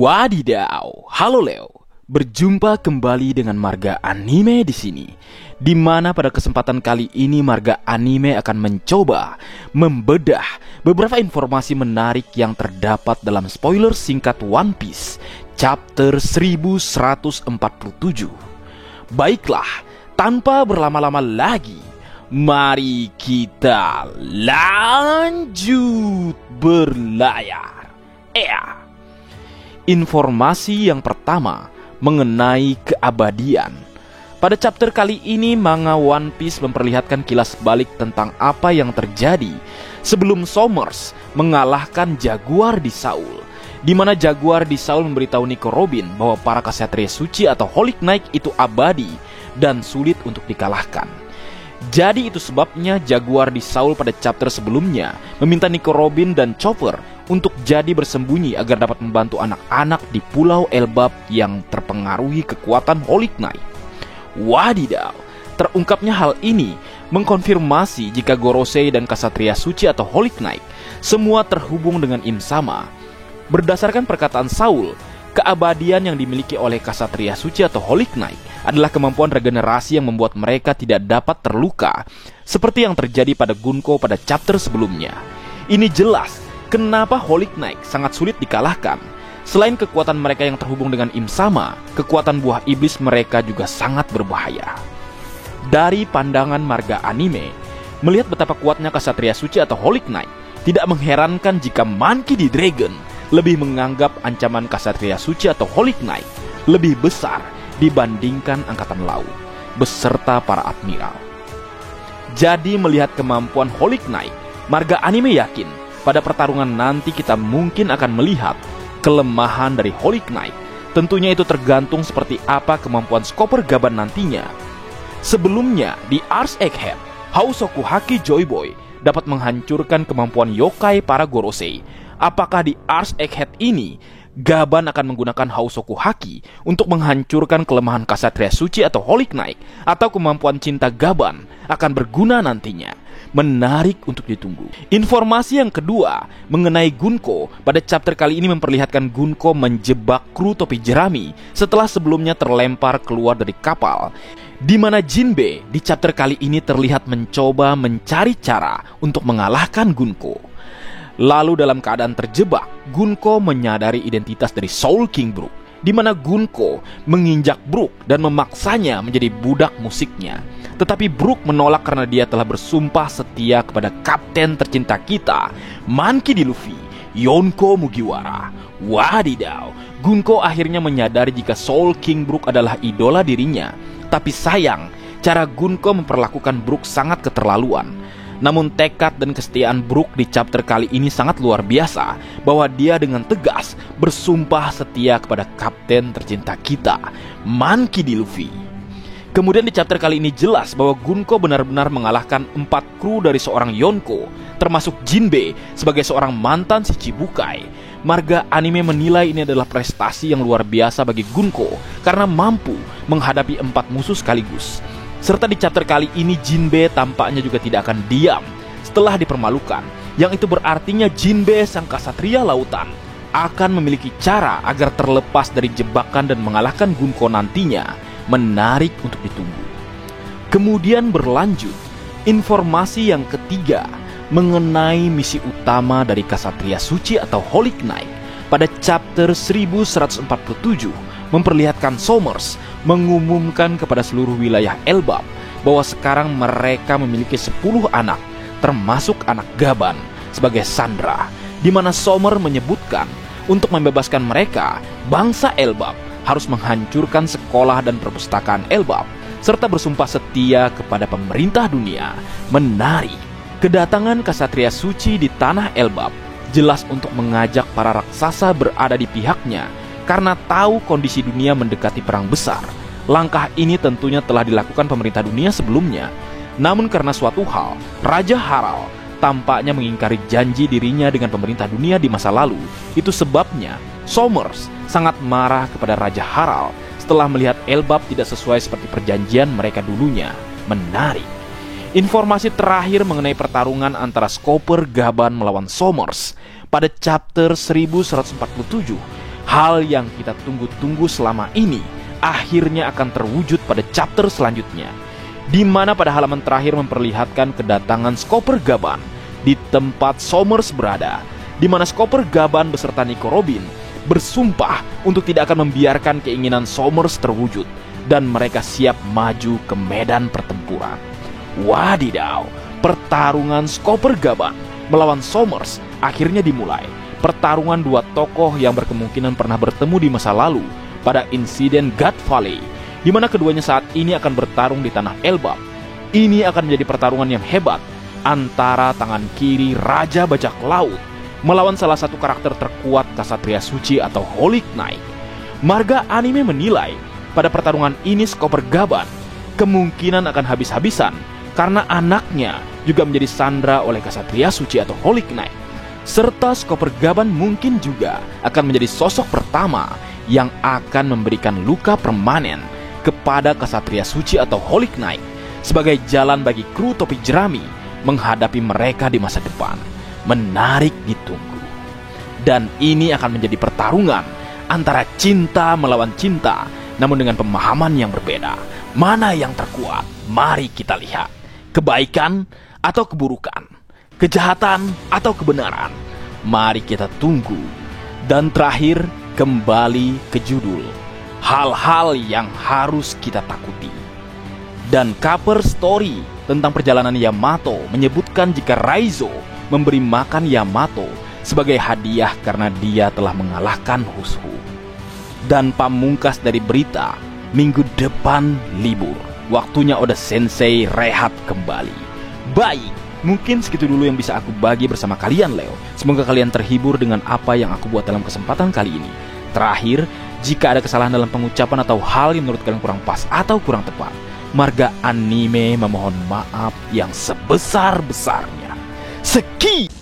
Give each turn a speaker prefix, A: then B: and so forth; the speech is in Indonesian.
A: Wadidaw, halo Leo. Berjumpa kembali dengan Marga Anime di sini. Di mana pada kesempatan kali ini Marga Anime akan mencoba membedah beberapa informasi menarik yang terdapat dalam spoiler singkat One Piece chapter 1147. Baiklah, tanpa berlama-lama lagi, mari kita lanjut berlayar. Informasi yang pertama mengenai keabadian. Pada chapter kali ini manga One Piece memperlihatkan kilas balik tentang apa yang terjadi sebelum Sommers mengalahkan Jaguar di Saul, di mana Jaguar di Saul memberitahu Nico Robin bahwa para ksatria suci atau Holy Knight itu abadi dan sulit untuk dikalahkan. Jadi itu sebabnya Jaguar di Saul pada chapter sebelumnya meminta Nico Robin dan Chopper untuk jadi bersembunyi agar dapat membantu anak-anak di Pulau Elbap yang terpengaruhi kekuatan Holy Knight. Wadidaw, terungkapnya hal ini mengkonfirmasi jika Gorosei dan Ksatria Suci atau Holy Knight semua terhubung dengan Im Sama. Berdasarkan perkataan Saul, keabadian yang dimiliki oleh Ksatria Suci atau Holy Knight adalah kemampuan regenerasi yang membuat mereka tidak dapat terluka, seperti yang terjadi pada Gunko pada chapter sebelumnya. Ini jelas kenapa Holy Knight sangat sulit dikalahkan. Selain kekuatan mereka yang terhubung dengan Im Sama, kekuatan buah iblis mereka juga sangat berbahaya. Dari pandangan Marga Anime, melihat betapa kuatnya Ksatria Suci atau Holy Knight, tidak mengherankan jika Monkey D. Dragon lebih menganggap ancaman Ksatria Suci atau Holy Knight lebih besar dibandingkan Angkatan Laut beserta para admiral. Jadi melihat kemampuan Holy Knight, Marga Anime yakin pada pertarungan nanti kita mungkin akan melihat kelemahan dari Holy Knight. Tentunya itu tergantung seperti apa kemampuan Chopper Gaban nantinya. Sebelumnya di Ars Egghead, Housoku Haki Joy Boy dapat menghancurkan kemampuan yokai para Gorosei. Apakah di Ars Egghead ini Gaban akan menggunakan Housoku Haki untuk menghancurkan kelemahan Ksatria Suci atau Holy Knight, atau kemampuan cinta Gaban akan berguna nantinya? Menarik untuk ditunggu. Informasi yang kedua mengenai Gunko. Pada chapter kali ini memperlihatkan Gunko menjebak kru topi jerami setelah sebelumnya terlempar keluar dari kapal, di mana Jinbe di chapter kali ini terlihat mencoba mencari cara untuk mengalahkan Gunko. Lalu dalam keadaan terjebak, Gunko menyadari identitas dari Soul King Brook, di mana Gunko menginjak Brook dan memaksanya menjadi budak musiknya. Tetapi Brook menolak karena dia telah bersumpah setia kepada kapten tercinta kita, Monkey D. Luffy, Yonko Mugiwara. Wadidaw, Gunko akhirnya menyadari jika Soul King Brook adalah idola dirinya. Tapi sayang, cara Gunko memperlakukan Brook sangat keterlaluan. Namun tekad dan kesetiaan Brook di chapter kali ini sangat luar biasa, bahwa dia dengan tegas bersumpah setia kepada kapten tercinta kita, Monkey D. Luffy. Kemudian di chapter kali ini jelas bahwa Gunko benar-benar mengalahkan 4 kru dari seorang Yonko, termasuk Jinbe sebagai seorang mantan Shichibukai. Marga Anime menilai ini adalah prestasi yang luar biasa bagi Gunko karena mampu menghadapi 4 musuh sekaligus. Serta di chapter kali ini Jinbe tampaknya juga tidak akan diam setelah dipermalukan, yang itu berartinya Jinbe sang ksatria lautan akan memiliki cara agar terlepas dari jebakan dan mengalahkan Gunko nantinya. Menarik untuk ditunggu. Kemudian berlanjut, informasi yang ketiga mengenai misi utama dari Ksatria Suci atau Holy Knight. Pada chapter 1147 memperlihatkan Sommers mengumumkan kepada seluruh wilayah Elbap bahwa sekarang mereka memiliki 10 anak, termasuk anak Gaban, sebagai sandera, di mana Sommers menyebutkan untuk membebaskan mereka, bangsa Elbap harus menghancurkan sekolah dan perpustakaan Elbap, serta bersumpah setia kepada pemerintah dunia. Menarik, kedatangan Ksatria Suci di tanah Elbap jelas untuk mengajak para raksasa berada di pihaknya, karena tahu kondisi dunia mendekati perang besar. Langkah ini tentunya telah dilakukan pemerintah dunia sebelumnya. Namun karena suatu hal, Raja Harald tampaknya mengingkari janji dirinya dengan pemerintah dunia di masa lalu. Itu sebabnya Sommers sangat marah kepada Raja Harald setelah melihat Elbap tidak sesuai seperti perjanjian mereka dulunya. Menarik. Informasi terakhir mengenai pertarungan antara Chopper Gaban melawan Sommers. Pada chapter 1147, hal yang kita tunggu-tunggu selama ini akhirnya akan terwujud pada chapter selanjutnya, di mana pada halaman terakhir memperlihatkan kedatangan Skopper Gaban di tempat Somers berada, di mana Skopper Gaban beserta Nico Robin bersumpah untuk tidak akan membiarkan keinginan Somers terwujud, dan mereka siap maju ke medan pertempuran. Wadidaw, pertarungan Skopper Gaban melawan Somers akhirnya dimulai. Pertarungan dua tokoh yang berkemungkinan pernah bertemu di masa lalu pada insiden God Valley, di mana keduanya saat ini akan bertarung di tanah Elbap. Ini akan menjadi pertarungan yang hebat antara tangan kiri Raja Bajak Laut melawan salah satu karakter terkuat Ksatria Suci atau Holy Knight. Marga Anime menilai pada pertarungan ini Skopper Gaban kemungkinan akan habis-habisan karena anaknya juga menjadi sandra oleh Ksatria Suci atau Holy Knight. Serta Skopper Gaban mungkin juga akan menjadi sosok pertama yang akan memberikan luka permanen kepada Ksatria Suci atau Holy Knight sebagai jalan bagi kru topi jerami menghadapi mereka di masa depan. Menarik ditunggu. Dan ini akan menjadi pertarungan antara cinta melawan cinta, namun dengan pemahaman yang berbeda. Mana yang terkuat? Mari kita lihat. Kebaikan atau keburukan? Kejahatan atau kebenaran? Mari kita tunggu. Dan terakhir, kembali ke judul, hal-hal yang harus kita takuti. Dan cover story tentang perjalanan Yamato menyebutkan jika Raizo memberi makan Yamato sebagai hadiah karena dia telah mengalahkan Hushu. Dan pamungkas dari berita, minggu depan libur. Waktunya Oda Sensei rehat kembali. Baik, mungkin segitu dulu yang bisa aku bagi bersama kalian, Leo. Semoga kalian terhibur dengan apa yang aku buat dalam kesempatan kali ini. Terakhir, jika ada kesalahan dalam pengucapan atau hal yang menurut kalian kurang pas atau kurang tepat, Marga Anime memohon maaf yang sebesar-besarnya. Sekian.